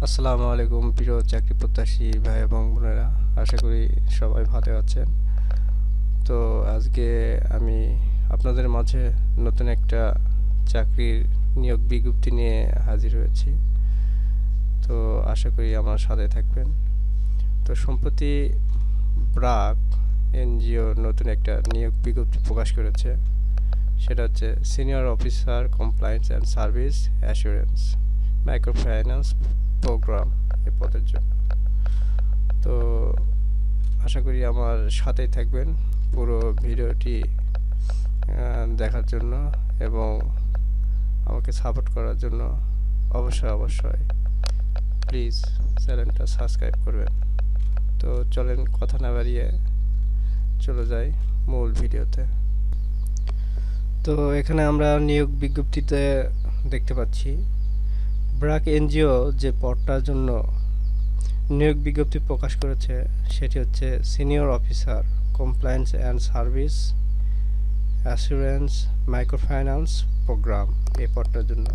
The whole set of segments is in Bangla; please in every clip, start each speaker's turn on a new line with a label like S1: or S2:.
S1: আসসালামু আলাইকুম প্রিয় চাকরি প্রত্যাশী ভাই এবং বোনেরা, আশা করি সবাই ভালো আছেন। তো আজকে আমি আপনাদের মাঝে নতুন একটা চাকরির নিয়োগ বিজ্ঞপ্তি নিয়ে হাজির হয়েছি। তো আশা করি আমার সাথে থাকবেন। তো সম্প্রতি ব্রাক এনজিও নতুন একটা নিয়োগ বিজ্ঞপ্তি প্রকাশ করেছে। সেটা হচ্ছে senior officer compliance and service assurance microfinance program এই পদের জন্য। তো আশা করি আমার সাথেই থাকবেন পুরো ভিডিওটি দেখার জন্য এবং আমাকে সাপোর্ট করার জন্য অবশ্যই প্লিজ চ্যানেলটা সাবস্ক্রাইব করবেন। তো চলেন কথা না বাড়িয়ে চলে যাই মূল ভিডিওতে। তো এখানে আমরা নিয়োগ বিজ্ঞপ্তিতে দেখতে পাচ্ছি ব্রাক এনজিও যে পদটার জন্য নিয়োগ বিজ্ঞপ্তি প্রকাশ করেছে সেটি হচ্ছে senior officer compliance and service assurance microfinance program এই পদটার জন্য।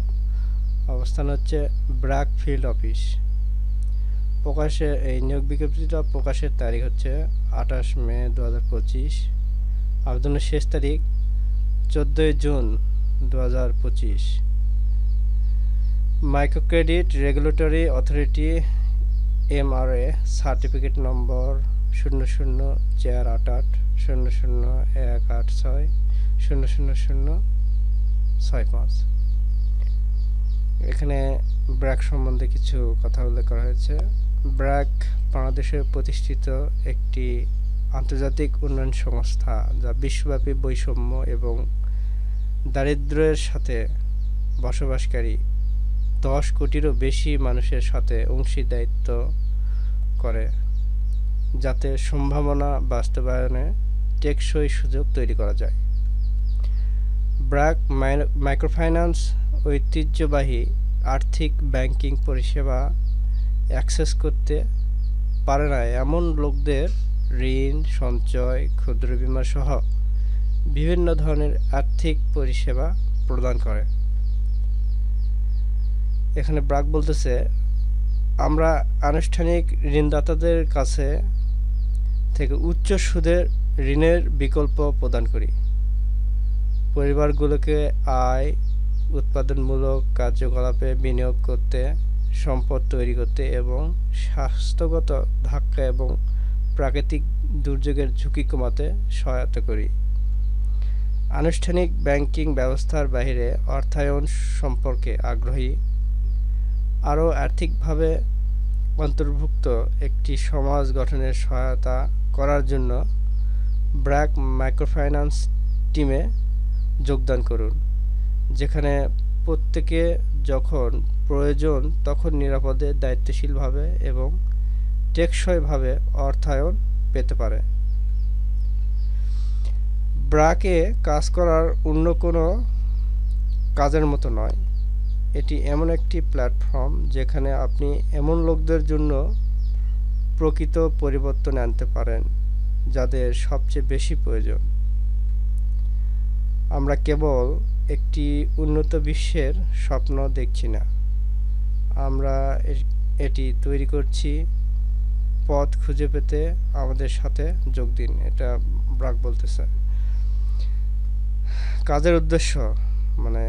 S1: অবস্থান হচ্ছে ব্রাক ফিল্ড অফিস। এই নিয়োগ বিজ্ঞপ্তিটা প্রকাশের তারিখ হচ্ছে 28 মে 2025। আবেদনের শেষ তারিখ 14 June 2025। Microcredit regulatory authority MRA certificate নম্বর 0048600186000065। এখানে ব্র্যাক সম্বন্ধে কিছু কথা উল্লেখ করা হয়েছে। ব্র্যাক বাংলাদেশে প্রতিষ্ঠিত একটি আন্তর্জাতিক উন্নয়ন সংস্থা যা বিশ্বব্যাপী বৈষম্য এবং দারিদ্র্যের সাথে বসবাসকারী 10 কোটিরও বেশি মানুষের সাথে অংশীদারিত্ব করে, যাতে সম্ভাবনা বাস্তবায়নে টেকসই সুযোগ তৈরি করা যায়। ব্র্যাক মাইক্রোফাইন্যান্স ঐতিহ্যবাহী আর্থিক ব্যাংকিং পরিষেবা অ্যাক্সেস করতে পারে না এমন লোকদের ঋণ, সঞ্চয়, ক্ষুদ্র বীমা সহ বিভিন্ন ধরনের আর্থিক পরিষেবা প্রদান করে। এখানে ব্র্যাক বলতেছে, আমরা আনুষ্ঠানিক ঋণদাতাদের কাছে থেকে উচ্চ সুদের ঋণের বিকল্প প্রদান করি। পরিবারগুলোকে আয় উৎপাদনমূলক কার্যকলাপে বিনিয়োগ করতে, সম্পদ তৈরি করতে এবং স্বাস্থ্যগত ধাক্কা এবং প্রাকৃতিক দুর্যোগের ঝুঁকি কমাতে সহায়তা করি। আনুষ্ঠানিক ব্যাংকিং ব্যবস্থার বাইরে অর্থায়ন সম্পর্কে আগ্রহী, আরও আর্থিকভাবে অন্তর্ভুক্ত একটি সমাজ গঠনের সহায়তা করার জন্য ব্র্যাক মাইক্রোফাইন্যান্স টিমে যোগদান করুন, যেখানে প্রত্যেকে যখন প্রয়োজন তখন নিরাপদে, দায়িত্বশীলভাবে এবং টেকসইভাবে অর্থায়ন পেতে পারে। ব্র্যাকে কাজ করার অন্য কোনো কাজের মতো নয়। এটি এমন একটি প্ল্যাটফর্ম যেখানে আপনি এমন লোকদের জন্য প্রকৃত পরিবর্তন আনতে পারেন যাদের সবচেয়ে বেশি প্রয়োজন। আমরা কেবল একটি উন্নত বিশ্বের স্বপ্ন দেখছি না, আমরা এটি তৈরি করছি। পথ খুঁজে পেতে আমাদের সাথে যোগ দিন, এটা ব্র্যাক বলতেছে। কাজের উদ্দেশ্য মানে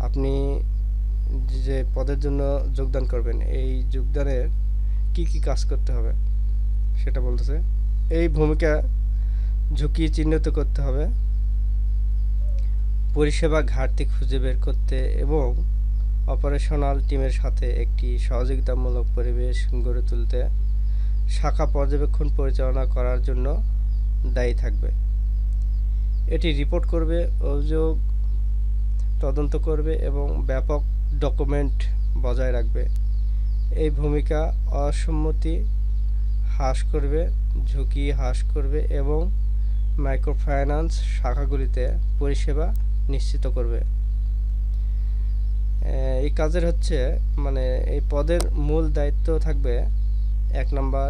S1: আপনি যে পদের জন্য যোগদান করবেন, এই যোগদানের কি কি কাজ করতে হবে সেটা বলতেছে। এই ভূমিকা ঝুঁকি চিহ্নিত করতে হবে, পরিষেবা ঘাটতি খুঁজে বের করতে এবং অপারেশনাল টিমের সাথে একটি সহযোগিতামূলক পরিবেশ গড়ে তুলতে, শাখা পর্যবেক্ষণ পরিচালনা করার জন্য দায়ী থাকবে। এটি রিপোর্ট করবে, অভিযোগ তদন্ত করবে এবং ব্যাপক ডকুমেন্ট বজায় রাখবে। এই ভূমিকা অসম্মতি হ্রাস করবে, ঝুঁকি হ্রাস করবে এবং মাইক্রোফাইন্যান্স শাখাগুলিতে পরিষেবা নিশ্চিত করবে। এই কাজের হচ্ছে এই পদের মূল দায়িত্ব থাকবে 1 নম্বর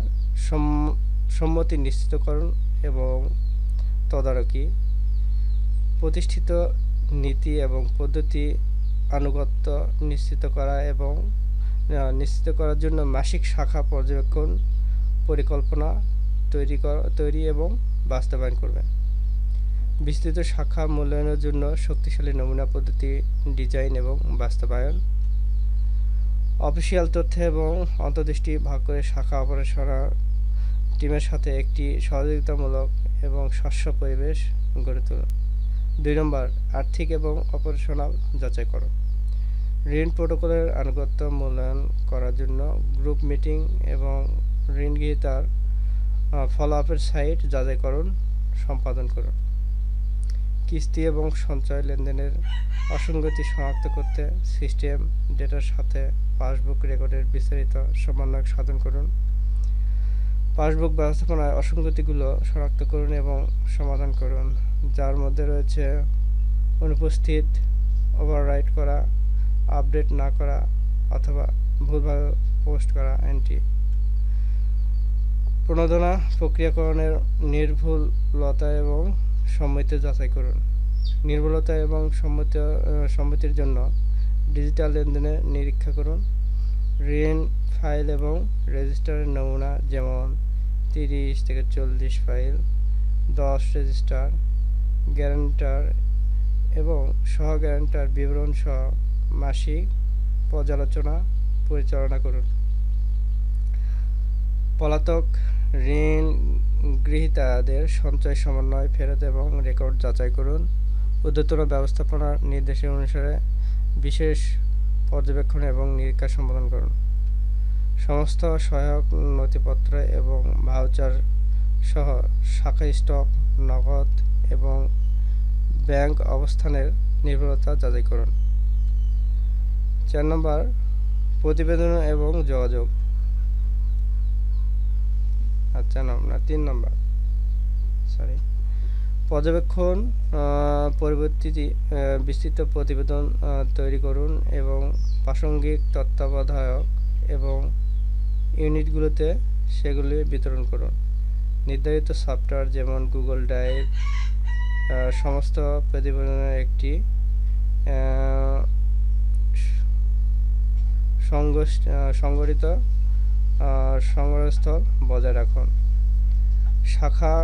S1: সম্মতি নিশ্চিতকরণ এবং তদারকি, প্রতিষ্ঠিত নীতি এবং পদ্ধতি আনুগত্য নিশ্চিত করা এবং নিশ্চিত করার জন্য মাসিক শাখা পর্যবেক্ষণ পরিকল্পনা তৈরি এবং বাস্তবায়ন করবেন। বিস্তৃত শাখা মূল্যায়নের জন্য শক্তিশালী নমুনা পদ্ধতি ডিজাইন এবং বাস্তবায়ন। অফিসিয়াল তথ্য এবং অন্তর্দৃষ্টি ভাগ করে শাখা অপারেশনাল টিমের সাথে একটি সহযোগিতামূলক এবং স্বচ্ছ পরিবেশ গড়ে তুলুন। 2 নম্বর, আর্থিক এবং অপারেশনাল যাচাইকরণ। ঋণ প্রোটোকলের আনুগত্য মূল্যায়ন করার জন্য গ্রুপ মিটিং এবং ঋণগ্রহীতার ফলো-আপের সাইট যাচাইকরণ সম্পাদন করুন। কিস্তি এবং সঞ্চয় লেনদেনের অসঙ্গতি শনাক্ত করতে সিস্টেম ডেটার সাথে পাসবুক রেকর্ডের বিস্তারিত সমন্বয় সাধন করুন। পাসবুক ব্যবস্থাপনায় অসঙ্গতিগুলো শনাক্ত করুন এবং সমাধান করুন, যার মধ্যে রয়েছে অনুপস্থিত, ওভাররাইট করা, আপডেট না করা অথবা ভুলভাবে পোস্ট করা এন্ট্রি। প্রণোদনা প্রক্রিয়াকরণের নির্ভুলতা এবং সম্মতি যাচাই করুন। নির্ভুলতা এবং সম্মতির জন্য ডিজিটাল লেনদেনের নিরীক্ষা করুন। ঋণ ফাইল এবং রেজিস্টারের নমুনা, যেমন 30 থেকে 40 ফাইল, 10 রেজিস্টার, গ্যারান্টার এবং সহ গ্যারান্টার বিবরণ সহ মাসিক পর্যালোচনা পরিচালনা করুন। পলাতক ঋণ গৃহীতাদের সঞ্চয় সমন্বয় ফেরত এবং রেকর্ড যাচাই করুন। ঊর্ধ্বতন ব্যবস্থাপনার নির্দেশনা অনুসারে বিশেষ পর্যবেক্ষণ এবং নিরীক্ষা সম্পাদন করুন। সমস্ত সহায়ক নথিপত্র এবং ভাউচার সহ শাখা স্টক, নগদ এবং ব্যাংক অবস্থানের নির্ভুলতা যাচাই করুন। 4 নম্বর, প্রতিবেদন এবং যোগাযোগ। 3 নম্বর পর্যবেক্ষণ পরবর্তীতে বিস্তৃত প্রতিবেদন তৈরি করুন এবং প্রাসঙ্গিক তত্ত্বাবধায়ক এবং ইউনিটগুলোতে সেগুলি বিতরণ করুন। নির্ধারিত সফটওয়্যার যেমন গুগল ড্রাইভ সমস্ত প্রতিবেদনের একটি সংগঠিত সংগ্রহস্থল বজায় রাখুন। শাখা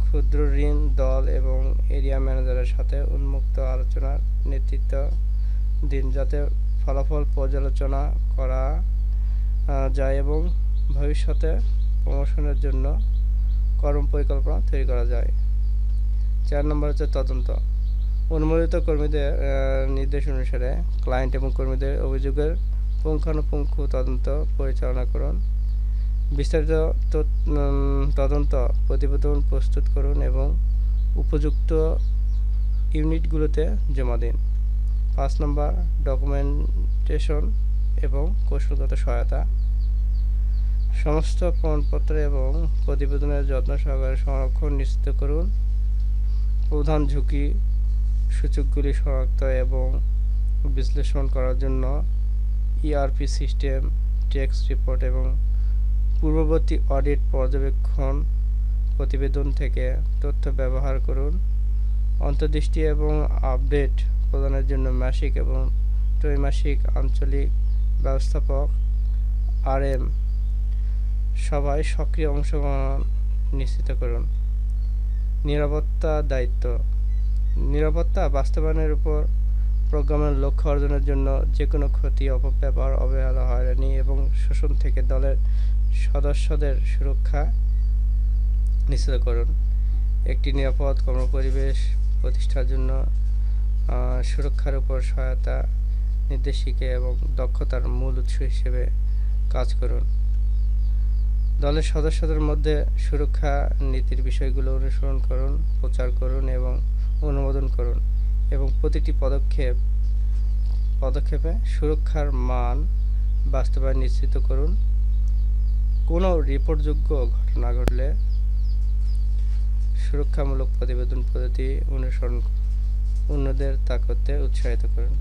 S1: ক্ষুদ্র ঋণ দল এবং এরিয়া ম্যানেজারের সাথে উন্মুক্ত আলোচনার নেতৃত্ব দিন, যাতে ফলাফল পর্যালোচনা করা যায় এবং ভবিষ্যতে প্রমোশনের জন্য কর্ম পরিকল্পনা তৈরি করা যায়। 4 নম্বর হচ্ছে তদন্ত। অনুমোদিত কর্মীদের নির্দেশ অনুসারে ক্লায়েন্ট এবং কর্মীদের অভিযোগের পুঙ্খানুপুঙ্খ তদন্ত পরিচালনা করুন। বিস্তারিত তদন্ত প্রতিবেদন প্রস্তুত করুন এবং উপযুক্ত ইউনিটগুলোতে জমা দিন। 5 নম্বর, ডকুমেন্টেশন এবং কৌশলগত সহায়তা। সমস্ত প্রমাণপত্র এবং প্রতিবেদনের যত্ন সহকারে সংরক্ষণ নিশ্চিত করুন। প্রধান ঝুঁকি সূচকগুলি শনাক্ত এবং বিশ্লেষণ করার জন্য ইআরপি সিস্টেম, টেক্সট রিপোর্ট এবং পূর্ববর্তী অডিট পর্যবেক্ষণ প্রতিবেদন থেকে তথ্য ব্যবহার করুন। অন্তর্দৃষ্টি এবং আপডেট প্রদানের জন্য মাসিক এবং ত্রৈমাসিক আঞ্চলিক ব্যবস্থাপক আরএম সভায় সক্রিয় অংশগ্রহণ নিশ্চিত করুন। নিরাপত্তা দায়িত্ব। নিরাপত্তা বাস্তবায়নের উপর প্রোগ্রামের লক্ষ্য অর্জনের জন্য যে কোনো ক্ষতি, অপব্যবহার, অবহেলা, হয়রানি এবং শোষণ থেকে দলের সদস্যদের সুরক্ষা নিশ্চিত করুন। একটি নিরাপদ কর্মপরিবেশ প্রতিষ্ঠার জন্য সুরক্ষার উপর সহায়তা, নির্দেশিকা এবং দক্ষতার মূল উৎস হিসেবে কাজ করুন। দলের সদস্যদের মধ্যে সুরক্ষা নীতির বিষয়গুলো অনুসরণ করুন, প্রচার করুন এবং অনুমোদন করুন এবং প্রতিটি পদক্ষেপে সুরক্ষার মান বাস্তবায়ন নিশ্চিত করুন। কোনো রিপোর্টযোগ্য ঘটনা ঘটলে সুরক্ষামূলক প্রতিবেদন পদ্ধতি অনুসরণ অন্যদের তা করতে উৎসাহিত করুন।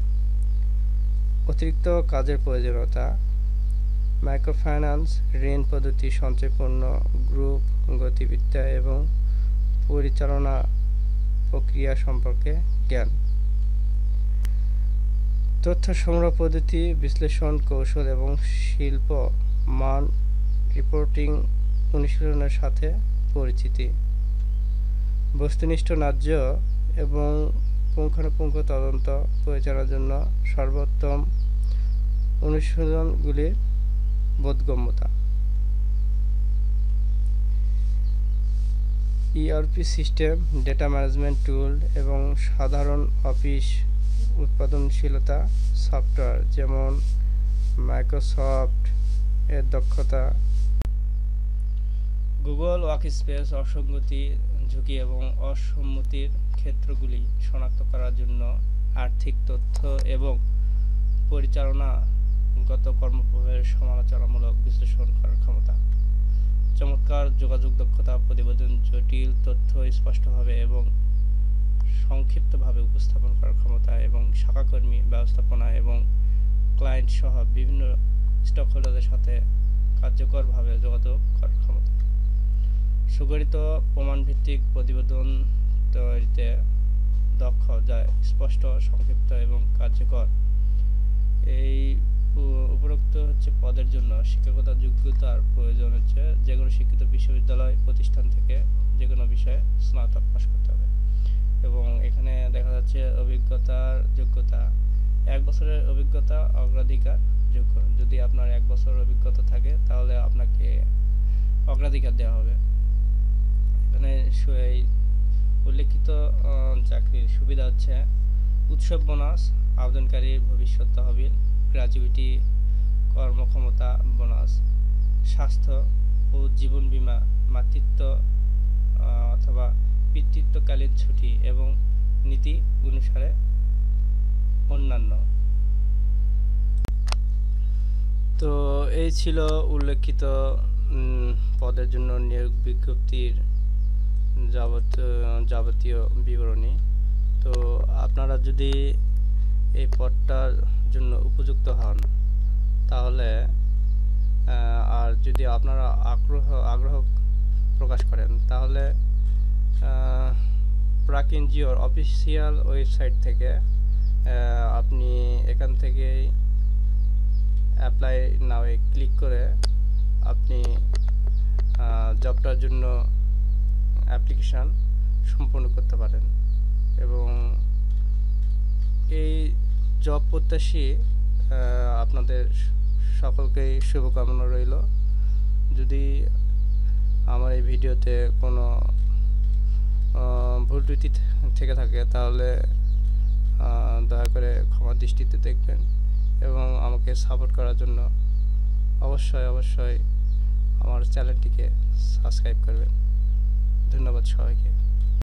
S1: অতিরিক্ত কাজের প্রয়োজনীয়তা। মাইক্রোফাইন্যান্স ঋণ পদ্ধতি, সঞ্চয়পূর্ণ গ্রুপ গতিবিদ্যা এবং পরিচালনা প্রক্রিয়া সম্পর্কে জ্ঞান। তথ্য সংগ্রহ পদ্ধতি, বিশ্লেষণ কৌশল এবং শিল্প মান রিপোর্টিং অনুশীলনের সাথে পরিচিতি। বস্তুনিষ্ঠ ন্যায্য এবং পুঙ্খানুপুঙ্খ তদন্ত পরিচালনার জন্য সর্বোত্তম অনুশীলনগুলির বোধগম্যতা। ERP system, data management tool এবং সাধারণ অফিস উৎপাদনশীলতা সফটওয়্যার যেমন মাইক্রোসফট এর দক্ষতা। গুগল ওয়ার্কস্পেস অসঙ্গতি, ঝুঁকি এবং অসম্মতির ক্ষেত্রগুলি শনাক্ত করার জন্য আর্থিক তথ্য এবং পরিচালনাগত কর্মপ্রবাহের সমালোচনামূলক বিশ্লেষণ করার ক্ষমতা। চমৎকার যোগাযোগ দক্ষতা, প্রতিবেদন জটিল তথ্য স্পষ্টভাবে এবং সংক্ষিপ্তভাবে উপস্থাপন করার ক্ষমতা এবং শাখাকর্মী ব্যবস্থাপনা এবং ক্লায়েন্ট সহ বিভিন্ন স্টকহোল্ডারদের সাথে কার্যকরভাবে যোগাযোগ করার ক্ষমতা। সুগঠিত প্রমাণভিত্তিক প্রতিবেদন তৈরিতে দক্ষ, যা স্পষ্ট, সংক্ষিপ্ত এবং কার্যকর। এই উপরোক্ত পদের জন্য শিক্ষকতা যোগ্যতার প্রয়োজন যে কোনো শিক্ষিত বিশ্ববিদ্যালয় প্রতিষ্ঠান থেকে যে কোনো বিষয়ে স্নাতক পাশ করতে হবে। এবং এখানে দেখা যাচ্ছে অভিজ্ঞতার যোগ্যতা, 1 বছরের অভিজ্ঞতা অগ্রাধিকার যোগ্য। যদি আপনার 1 বছর অভিজ্ঞতা থাকে তাহলে আপনাকে অগ্রাধিকার দেওয়া হবে। এখানে উল্লেখিত চাকরির সুবিধা হচ্ছে উৎসব বোনাস, আবেদনকারীর ভবিষ্যৎ তহবিল, গ্র্যাচুইটি, কর্মক্ষমতা বোনাস, স্বাস্থ্য ও জীবন বীমা, মাতৃত্ব অথবা পিতৃত্বকালীন ছুটি এবং নীতি অনুসারে অন্যান্য। তো এই ছিল উল্লেখিত পদের জন্য নিয়োগ বিজ্ঞপ্তির যাবতীয় বিবরণী। তো আপনারা যদি এই পদটার জন্য উপযুক্ত হন তাহলে আর যদি আপনারা আগ্রহ প্রকাশ করেন তাহলে প্রাক এনজিওর অফিসিয়াল ওয়েবসাইট থেকে আপনি এখান থেকেই অ্যাপ্লাই নাও-এ ক্লিক করে আপনি জবটার জন্য অ্যাপ্লিকেশান সম্পূর্ণ করতে পারেন। এবং এই জব প্রত্যাশী আপনাদের সকলকেই শুভকামনা রইল। যদি আমার এই ভিডিওতে কোনো ভুল ত্রুটি থেকে থাকে তাহলে দয়া করে ক্ষমা দৃষ্টিতে দেখবেন এবং আমাকে সাপোর্ট করার জন্য অবশ্যই আমার চ্যানেলটিকে সাবস্ক্রাইব করবেন। ধন্যবাদ সবাইকে।